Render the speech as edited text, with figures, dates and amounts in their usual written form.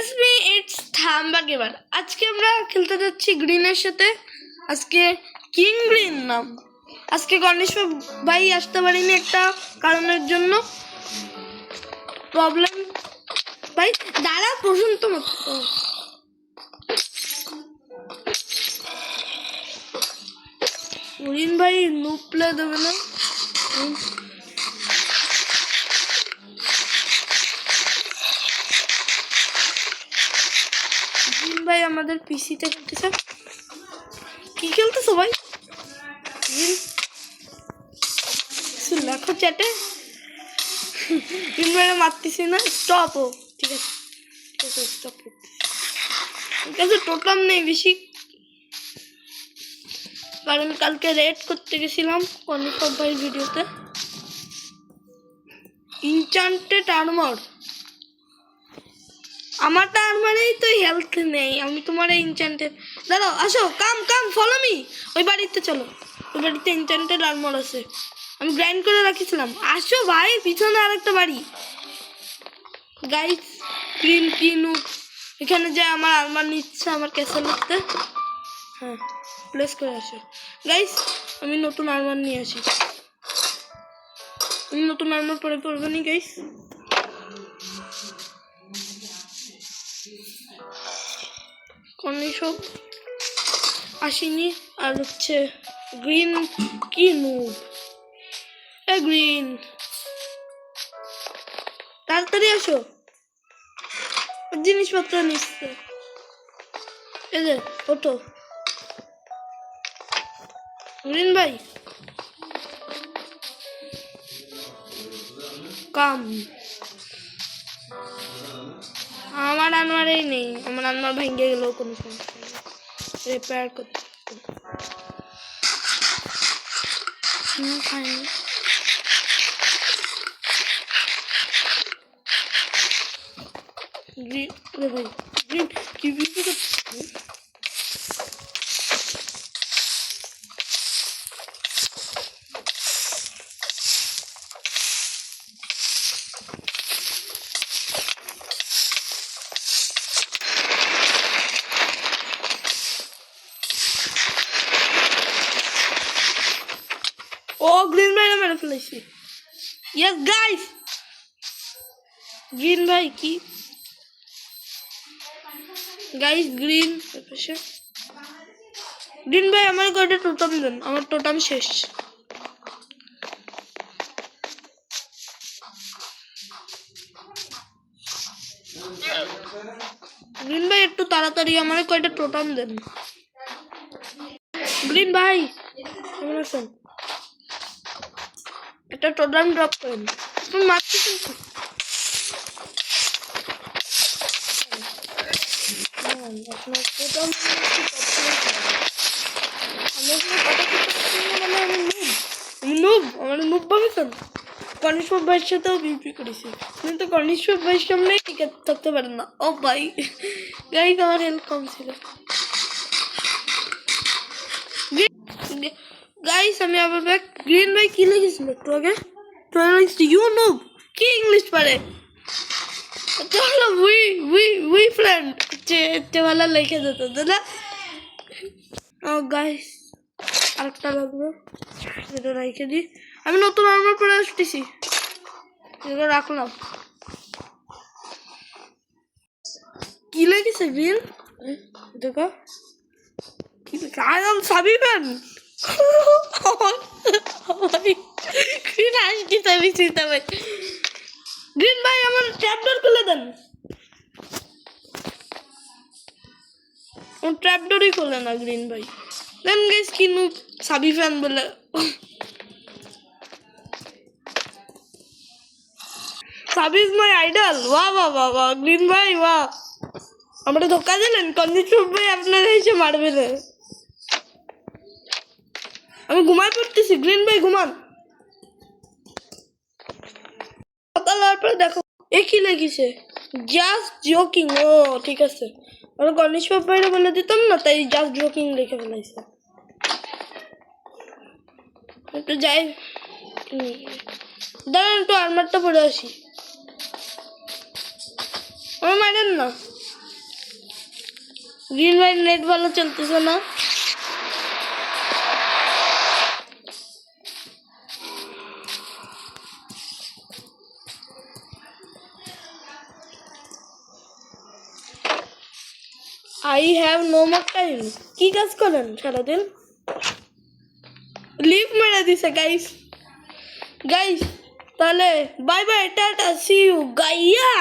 Excuse me, it's থাম্বা gamer. আজকে আমরা খেলতে যাচ্ছি গ্রিনের সাথে। আজকে কিং গ্রিন নাম। আজকে গণেশ ভাই আসতে পারিনি একটা কারণের জন্য, প্রবলেম। ভাই দাঁড়া, প্রশান্ত মতো গ্রিন ভাই নুপ প্লে দেবে না। ভাই আমাদের পিসিতে খেলতেছে। কি খেলতেছো ভাই? লেখো চ্যাটে। ভাইরা মারতেছি না। স্টপ। ও ঠিক আছে, স্টপ করতেছি। টোটাম নেই বেশি, কারণ কালকে রেড করতে গেছিলাম কনিফব ভাই ভিডিওতে। ইনচান্টেড আর্মার, আমার তো আর্মারেই তো হেলথ নেই। আমি তোমার ইনচান্টেড, দাঁড়াও, আসো, কাম কাম ফলো মি। ওই বাড়িতে চলো, ওই বাড়িতে ইনচান্টেড আর্মার আছে, আমি গ্রাইন্ড করে রাখিছিলাম। আসো ভাই, পিছনে আরেকটা বাড়ি। গাইস গ্রিন কিনু এখানে যায় আমার আর্মার নিচ্ছে আমার ক্যাসেলতে। হ্যাঁ, প্লেস করে আসো গাইস। আমি নতুন আর্মার নিয়ে আসি। আমি নতুন আর্মার পরে পড়বো নি গাইস। সব আসিনি। আর হচ্ছে গ্রিন কিনু, গ্রিন তাড়াতাড়ি আসো, জিনিসপত্র নিচ্ছে। এই যে ওটো গ্রিন ভাই, কাম। আমার আনমারেই নেই, আমার আনমার ভেঙে গেলেও কোনো সমস্যা নেই, রিপেয়ার করতে খাইনি। গ্রিন ভাই, গ্রিন কি বিক্রি করতে। ও গ্রিন ভাইরা মেরে ফেলেছি। ইয়েস গাইস, গ্রিন ভাই কি গাইস, গ্রিন গ্রিন ভাই আমার কয়টা টোটাম দেন, আমার টোটাম শেষ। গ্রিন ভাই একটু তাড়াতাড়ি আমার কয়টা টোটাম দেন। গ্রিন ভাই কেমন আছেন? একটা টোটাম ড্রপ করেন। তুমি মারতেছেন তো? কনিষ্ঠ ভাইয়ের সাথেও বিপি করেছি, কিন্তু কনিষ্ঠ ভাইয়ের সামনে টিকে থাকতে পারেন না। ও ভাই গাইস, আমার হেল্প কম ছিল। গাইস আমি আবার ব্যাক। গ্রিন ভাই কি লিখেছিল একটু আগে? ইউ নো কি ইংলিশ পারে? চলো উই ফ্রেন্ড চেওয়ালা লিখে দিত দাদা। ও গাইস আরেকটা লাগবে, এটা রেখে দিই। আমি নতুন আর্মার পরে আসতেছি, এটা রাখলাম। কি লেগেছে গ্রিন? দেখো কি লেখা, আই এম সাবিবান। গ্রিন আসছি সাবি চিন্তাবাই। গ্রিন ভাই আমার ট্র্যাপডোর খুলে দেন। ট্র্যাপডোরই খোলে না গ্রিন ভাই। দেন গাইস কিনু সাবি ফ্যান বলে। সাবি ইজ মাই আইডল। বাহ বাহ বাহ বাহ গ্রিন ভাই বাহ, আমরা ধোকা দিলেন। কন্ডিশন ভাই আপনারা এসে মারবে না। আমি ঘুমাই পড়তেছি, গ্রিন ভাই ঘুমান। সকাল হওয়ার পরে দেখো এ কি লেগেছে, জাস্ট জোকিং। ও ঠিক আছে, আমরা গণেশ ভাইরা বলে দিতাম না, তাই জাস্ট জোকিং লিখে ফেলাইছে। একটু যাই, দাঁড়ান একটু আর্মারটা পরে আসি। আমার মারেন না, গ্রিন ভাই নেট ভালো চলতেছে না। I have no more time. কি কাজ করেন সারাদিন? লিভ মেরে দিছে গাইস। গাইস তাহলে bye bye, tata, see you গাইয়া।